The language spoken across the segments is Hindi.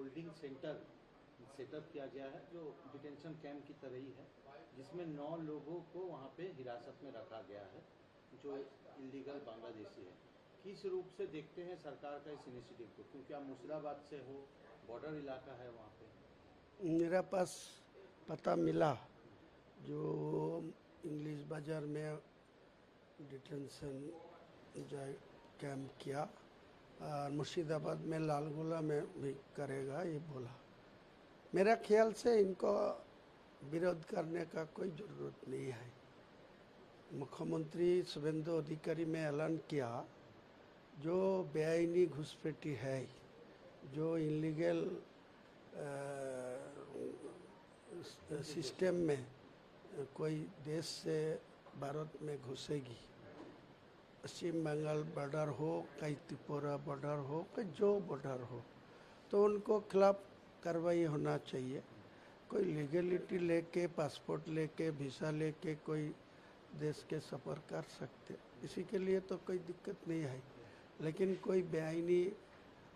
होल्डिंग सेंटर सेटअप किया गया है जो डिटेंशन कैंप की तरह ही है, जिसमें 9 लोगों को वहाँ पे हिरासत में रखा गया है जो इलीगल बांग्लादेशी है। किस रूप से देखते हैं सरकार का इस इनिशिएटिव को, क्योंकि आप मुर्शिदाबाद से हो, बॉर्डर इलाका है वहाँ पे। मेरा पास पता मिला जो इंग्लिश बाज़ार में डिटेंशन कैंप किया और मुर्शिदाबाद में लालगोला में भी करेगा ये बोला। मेरा ख्याल से इनको विरोध करने का कोई ज़रूरत नहीं है। मुख्यमंत्री शुभेंदु अधिकारी में ऐलान किया जो बेआईनी घुसपैठी है, जो इलीगल सिस्टम में कोई देश से भारत में घुसेगी, पश्चिम बंगाल बॉर्डर हो, कहीं त्रिपुरा बॉर्डर हो, कहीं जो बॉर्डर हो, तो उनको खिलाफ कार्रवाई होना चाहिए। कोई लीगलिटी लेके, पासपोर्ट लेके, वीज़ा लेके कोई देश के सफ़र कर सकते, इसी के लिए तो कोई दिक्कत नहीं है। लेकिन कोई बेआईनी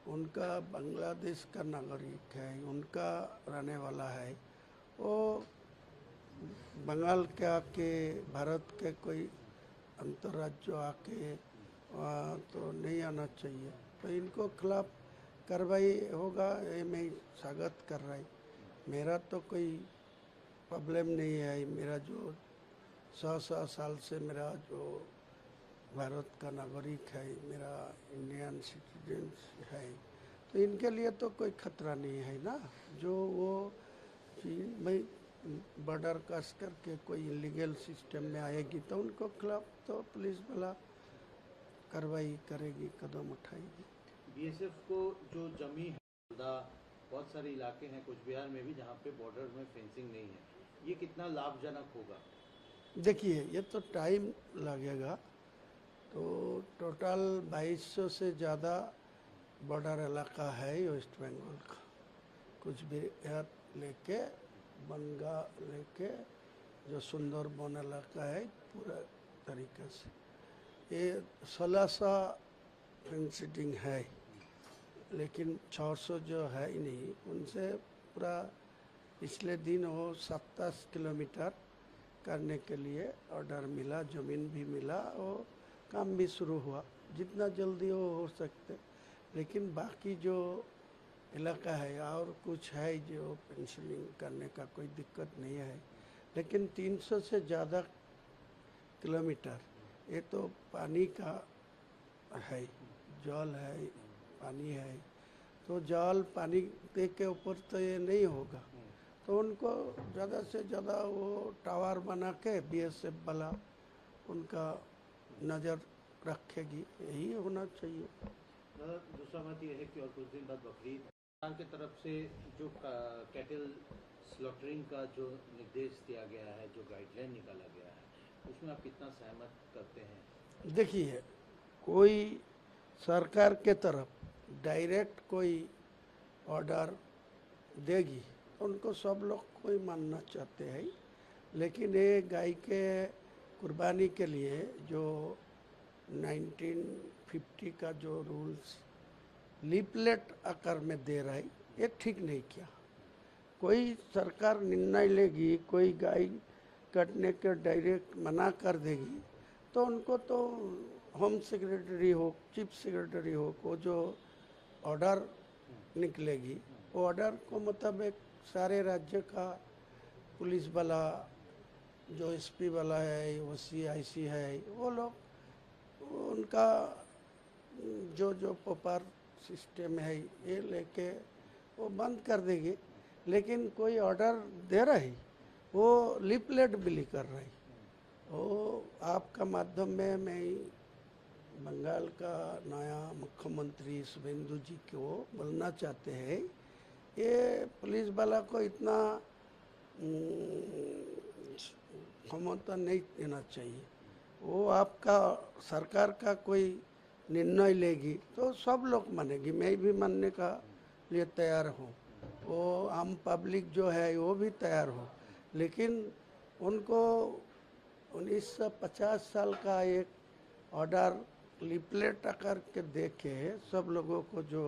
उनका बांग्लादेश का नागरिक है, उनका रहने वाला है, वो बंगाल के आके भारत के कोई अंतर्राज्य आके तो नहीं आना चाहिए। तो इनको खिलाफ कार्रवाई होगा, ये मैं स्वागत कर रहा है। मेरा तो कोई प्रॉब्लम नहीं है। मेरा जो 100 साल से मेरा जो भारत का नागरिक है, मेरा इंडियन सिटीजन है, तो इनके लिए तो कोई खतरा नहीं है ना। जो वो भाई बॉर्डर क्रॉस करके कोई इलीगल सिस्टम में आएगी तो उनको खिलाफ तो पुलिस वाला कार्रवाई करेगी, कदम उठाएगी। बीएसएफ को जो जमी है, बहुत सारे इलाके हैं कुछ बिहार में भी जहाँ पे बॉर्डर में फेंसिंग नहीं है, ये कितना लाभजनक होगा? देखिए, ये तो टाइम लगेगा। तो टोटल 2200 से ज़्यादा बॉर्डर इलाका है वेस्ट बंगाल का, कुछ बिहार लेके बनगा लेके जो सुंदरबन इलाका है पूरा तरीके से ये 1600 फेंसिंग है। लेकिन 600 जो है ही नहीं, उनसे पूरा पिछले दिन वो 27 किलोमीटर करने के लिए ऑर्डर मिला, ज़मीन भी मिला और काम भी शुरू हुआ, जितना जल्दी हो सकते। लेकिन बाकी जो इलाका है और कुछ है जो पेंसिलिंग करने का कोई दिक्कत नहीं है। लेकिन 300 से ज़्यादा किलोमीटर ये तो पानी का है, जल है, पानी है, तो जल पानी के ऊपर तो ये नहीं होगा। तो उनको ज़्यादा से ज़्यादा वो टावर बना के बीएसएफ वाला उनका नज़र रखेगी, यही होना चाहिए। दूसरा बात यह है कि और कुछ दिन बाद बकरीद, सरकार की तरफ से जो कैटल स्लॉटरिंग का जो निर्देश दिया गया है, जो गाइडलाइन निकाला गया है, उसमें आप कितना सहमत करते हैं? देखिए, कोई सरकार के तरफ डायरेक्ट कोई ऑर्डर देगी तो उनको सब लोग कोई मानना चाहते हैं। लेकिन ये गाय के कुर्बानी के लिए जो 1950 का जो रूल्स लीफलेट आकार में दे रहा है, ये ठीक नहीं किया। कोई सरकार निर्णय लेगी, कोई गाय कटने के डायरेक्ट मना कर देगी, तो उनको तो होम सेक्रेटरी हो, चीफ सेक्रेटरी हो, को जो ऑर्डर निकलेगी वो ऑर्डर को मुताबिक सारे राज्य का पुलिस वाला, जो एसपी वाला है, वो सीआईसी है, वो लोग उनका जो जो प्रॉपर सिस्टम है ये लेके वो बंद कर देगी। लेकिन कोई ऑर्डर दे रही, वो लीफलेट बिली कर रही। वो आपका माध्यम में मैं बंगाल का नया मुख्यमंत्री शुभेंदु जी को बोलना चाहते हैं, ये पुलिस वाला को इतना क्षमता नहीं देना चाहिए। वो आपका सरकार का कोई निर्णय लेगी तो सब लोग मानेगी, मैं भी मानने का लिए तैयार हूँ, वो आम पब्लिक जो है वो भी तैयार हो। लेकिन उनको 1950 साल का एक ऑर्डर लीफलेट आकर के देके सब लोगों को जो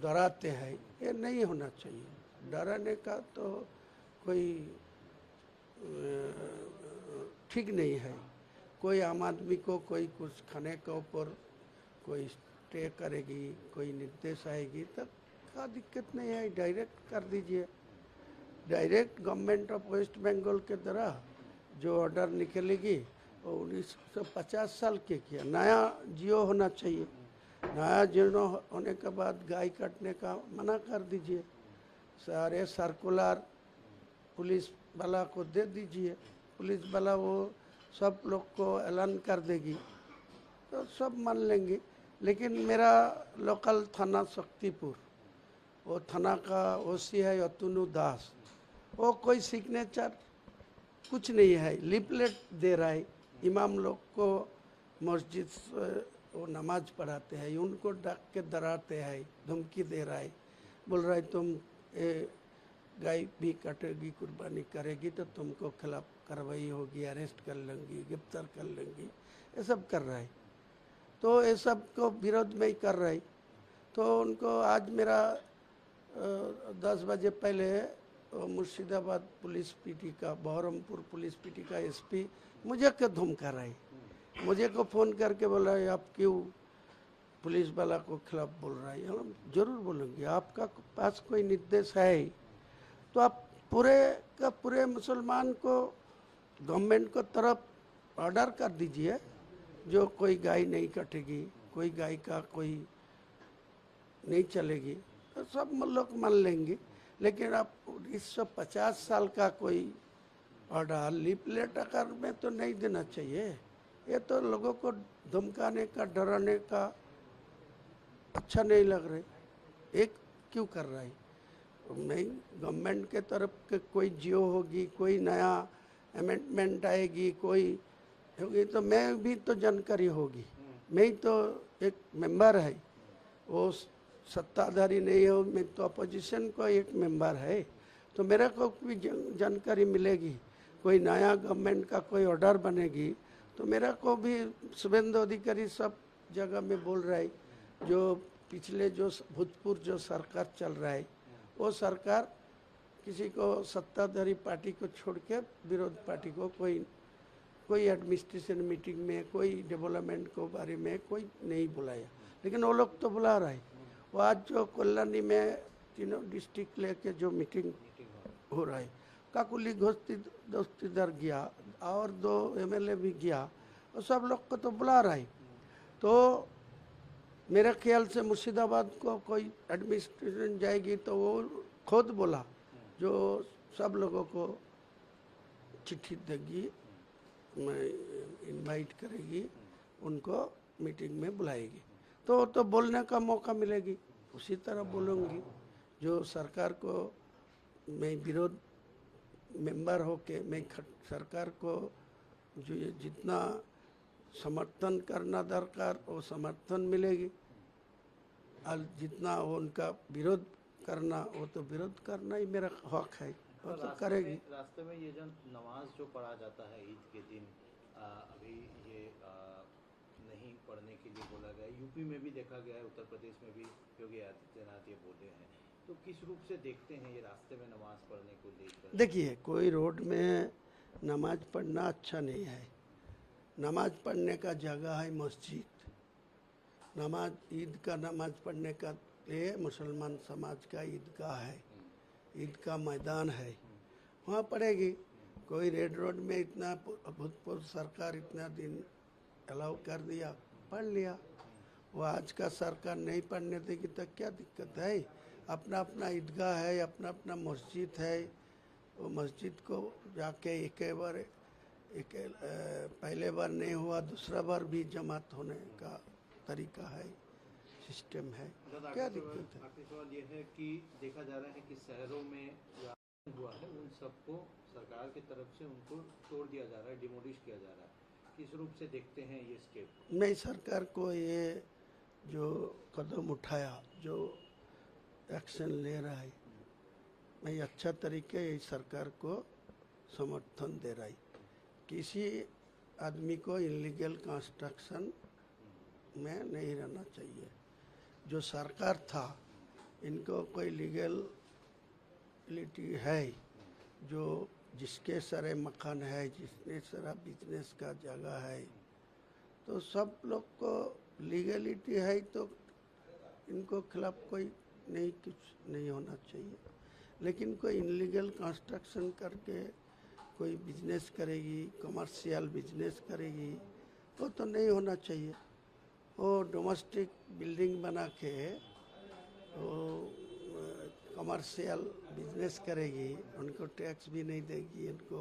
डराते हैं, ये नहीं होना चाहिए। डराने का तो कोई ठीक नहीं है। कोई आम आदमी को कोई कुछ खाने के ऊपर कोई स्टे करेगी, कोई निर्देश आएगी तब का दिक्कत नहीं है, डायरेक्ट कर दीजिए। Direct government of West Bengal के द्वारा जो ऑर्डर निकलेगी वो 1950 साल के किया। नया जियो होना चाहिए। नया जियो होने के बाद गाय काटने का मना कर दीजिए। सारे सर्कुलर पुलिस वाला को दे दीजिए। पुलिस वाला वो सब लोग को ऐलान कर देगी तो सब मान लेंगे। लेकिन मेरा लोकल थाना शक्तिपुर, वो थाना का ओसी है अतुनु दास, वो कोई सिग्नेचर कुछ नहीं है, लिपलेट दे रहा है। इमाम लोग को मस्जिद वो नमाज पढ़ाते हैं, उनको डाक के डराते हैं, धमकी दे रहा है, बोल रहा है तुम गाय भी काटेगी, कुर्बानी करेगी तो तुमको खिलाफ कार्रवाई होगी, अरेस्ट कर लेंगी, गिरफ्तार कर लेंगी, ये सब कर रहा है। तो ये सब को विरोध में ही कर रहा है। तो उनको आज मेरा 10 बजे पहले मुर्शिदाबाद पुलिस पीटी का, बहरमपुर पुलिस पीटी का एसपी मुझे को धमका रहा है। मुझे को फ़ोन करके बोला है आप क्यों पुलिस वाला को खिलाफ बोल रहा है। हम जरूर बोलेंगे, आपका पास कोई निर्देश है तो आप पूरे का पूरे मुसलमान को गवर्नमेंट को तरफ ऑर्डर कर दीजिए जो कोई गाय नहीं कटेगी, कोई गाय का कोई नहीं चलेगी तो सब लोग मान लेंगे। लेकिन आप 150 साल का कोई ऑर्डर लिपलेट आकार में तो नहीं देना चाहिए। ये तो लोगों को धमकाने का, डराने का अच्छा नहीं लग रहा है। एक क्यों कर रहा है? नहीं, गवर्नमेंट के तरफ के कोई जियो होगी, कोई नया अमेंडमेंट आएगी, कोई होगी तो मैं भी तो जानकारी होगी। मैं ही तो एक मेंबर है, वो सत्ताधारी नहीं हो, मैं तो अपोजिशन को एक मेंबर है, तो मेरे को भी जानकारी मिलेगी। कोई नया गवर्नमेंट का कोई ऑर्डर बनेगी तो मेरा को भी शुभेंदु अधिकारी सब जगह में बोल रहा है। जो पिछले जो भूतपूर्व जो सरकार चल रहा है वो सरकार किसी को सत्ताधारी पार्टी को छोड़ के विरोध पार्टी को कोई एडमिनिस्ट्रेशन मीटिंग में, कोई डेवलपमेंट को बारे में कोई नहीं बुलाया। लेकिन वो लोग तो बुला रहा है। वो आज जो कल्याणी में तीनों डिस्ट्रिक्ट लेके जो मीटिंग हो रहा है, काकुली दोस्तीदार गया और 2 एमएलए भी गया, और सब लोग को तो बुला रहा है। तो मेरे ख्याल से मुर्शिदाबाद को कोई एडमिनिस्ट्रेशन जाएगी तो वो खुद बोला जो सब लोगों को चिट्ठी देगी, मैं इनवाइट करेगी, उनको मीटिंग में बुलाएगी तो बोलने का मौका मिलेगी। उसी तरह बोलूँगी। जो सरकार को मैं विरोध मेंबर होके मैं सरकार को जो ये जितना समर्थन करना दरकार वो समर्थन मिलेगी, और जितना वो उनका विरोध करना वो तो विरोध करना ही मेरा हक है, वो तो करेगी। रास्ते में ये जो नमाज जो पढ़ा जाता है ईद के दिन, अभी ये नहीं पढ़ने के लिए बोला गया। यूपी में भी देखा गया है, उत्तर प्रदेश में भी योगी आदित्यनाथ ये बोले हैं। तो किस रूप से देखते हैं ये रास्ते में नमाज पढ़ने को लेकर? देखिए, कोई रोड में नमाज पढ़ना अच्छा नहीं है। नमाज पढ़ने का जगह है मस्जिद। नमाज ईद का नमाज पढ़ने का ये मुसलमान समाज का ईदगाह है, ईद का मैदान है, वहाँ पढ़ेगी। कोई रेड रोड में इतना भूतपूर्व सरकार इतना दिन अलाउ कर दिया, पढ़ लिया। वो आज का सरकार नहीं पढ़ने देगी तो क्या दिक्कत है? अपना अपना ईदगाह है, अपना अपना मस्जिद है, वो मस्जिद को जाके पहले बार नहीं हुआ, दूसरा बार भी जमात होने का तरीका है, सिस्टम है, क्या दिक्कत है? आखिरी सवाल ये है कि देखा जा रहा है कि शहरों में जो हुआ है उन सबको सरकार की तरफ से उनको तोड़ दिया जा रहा है, डिमोलिश किया जा रहा है। किस रूप से देखते हैं ये स्टेप? नहीं, सरकार को ये जो कदम उठाया, जो एक्शन ले रहा है, मैं अच्छा तरीके सरकार को समर्थन दे रहा है। किसी आदमी को इलीगल कंस्ट्रक्शन में नहीं रहना चाहिए। जो सरकार था इनको कोई लीगलिटी है जो जिसके सारे मकान है, जिसने सारा बिजनेस का जगह है, तो सब लोग को लीगलिटी है, तो इनको खिलाफ कोई नहीं, कुछ नहीं होना चाहिए। लेकिन कोई इनलीगल कंस्ट्रक्शन करके कोई बिजनेस करेगी, कमर्शियल बिजनेस करेगी, वो तो नहीं होना चाहिए। वो डोमेस्टिक बिल्डिंग बना के वो कमर्शियल बिजनेस करेगी, उनको टैक्स भी नहीं देगी, इनको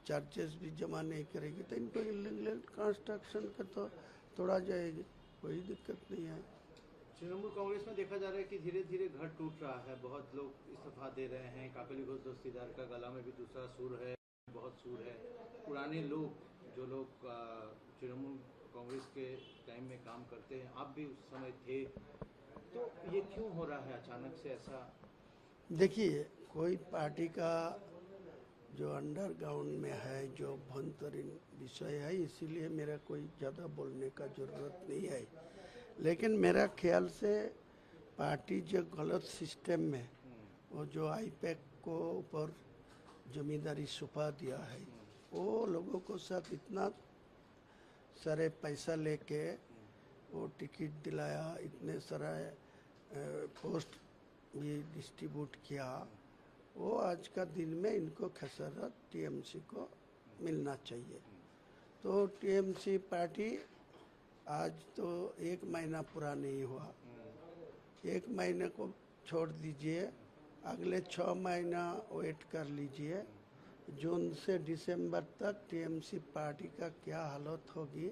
चार्जेस भी जमा नहीं करेगी, तो इनको इलीगल कंस्ट्रक्शन का तो तोड़ा जाएगी, कोई दिक्कत नहीं है। तृणमूल कांग्रेस में देखा जा रहा है कि धीरे धीरे घर टूट रहा है, बहुत लोग इस्तीफा दे रहे हैं। काकली घोष दस्तीदार का गला में भी दूसरा सुर है, बहुत सुर है। पुराने लोग जो लोग तृणमूल कांग्रेस के टाइम में काम करते हैं, आप भी उस समय थे, तो ये क्यों हो रहा है अचानक से ऐसा? देखिए, कोई पार्टी का जो अंडरग्राउंड में है, जो भंतरीन विषय है, इसीलिए मेरा कोई ज़्यादा बोलने का ज़रूरत नहीं है। लेकिन मेरा ख्याल से पार्टी जो गलत सिस्टम में वो जो आईपैक को ऊपर जमींदारी सौंपा दिया है, वो लोगों को सब इतना सारे पैसा लेके वो टिकट दिलाया, इतने सारा पोस्ट भी डिस्ट्रीब्यूट किया, वो आज का दिन में इनको खसरत टीएमसी को मिलना चाहिए। तो टीएमसी पार्टी आज तो 1 महीना पूरा नहीं हुआ, 1 महीने को छोड़ दीजिए, अगले 6 महीना वेट कर लीजिए। जून से दिसंबर तक टीएमसी पार्टी का क्या हालत होगी,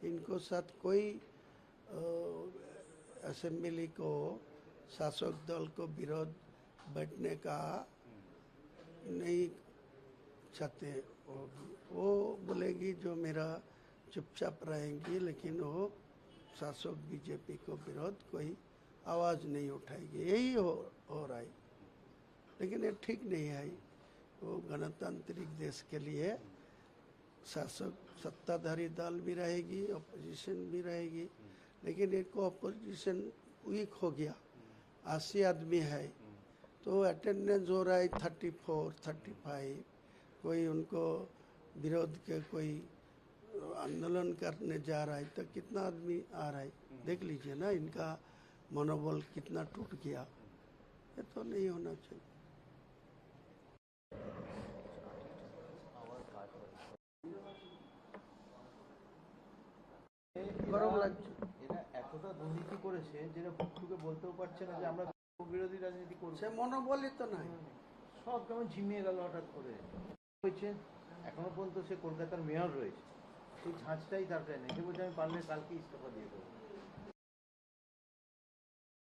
इनको साथ कोई असेंबली को शासक दल को विरोध बैठने का नहीं चाहते। वो बोलेगी जो मेरा चुपचाप रहेंगी, लेकिन वो शासक बीजेपी को विरोध कोई आवाज़ नहीं उठाएगी। यही हो रहा है, लेकिन ये ठीक नहीं है। वो गणतांत्रिक देश के लिए शासक सत्ताधारी दल भी रहेगी, अपोजिशन भी रहेगी, लेकिन एक अपोजिशन वीक हो गया, 80 आदमी है, तो अटेंडेंस हो रहा है 34, 35, कोई उनको विरोध के कोई आंदोलन करने जा रहा है, तो कितना आदमी आ रहा है, देख लीजिए ना, इनका मनोबल कितना टूट गया। ये तो नहीं होना चाहिए। গরম লাগছে। এরা এতটা দুর্নীতি করেছে যেটা ভুট্টুকে বলতেও পারছে না যে আমরা বিরোধী রাজনীতি করব। সে মনোবলই তো নাই। সব কেমন ঝিমিয়ে গেল হঠাৎ করে। হয়েছে এখনো পর্যন্ত সে কলকাতার মেয়র রয়েছে, সেই ঝাঁঝটাই তার কাছে নেই। সে বলছে আমি পারলে কালকে ইস্তফা দিয়ে দেবো।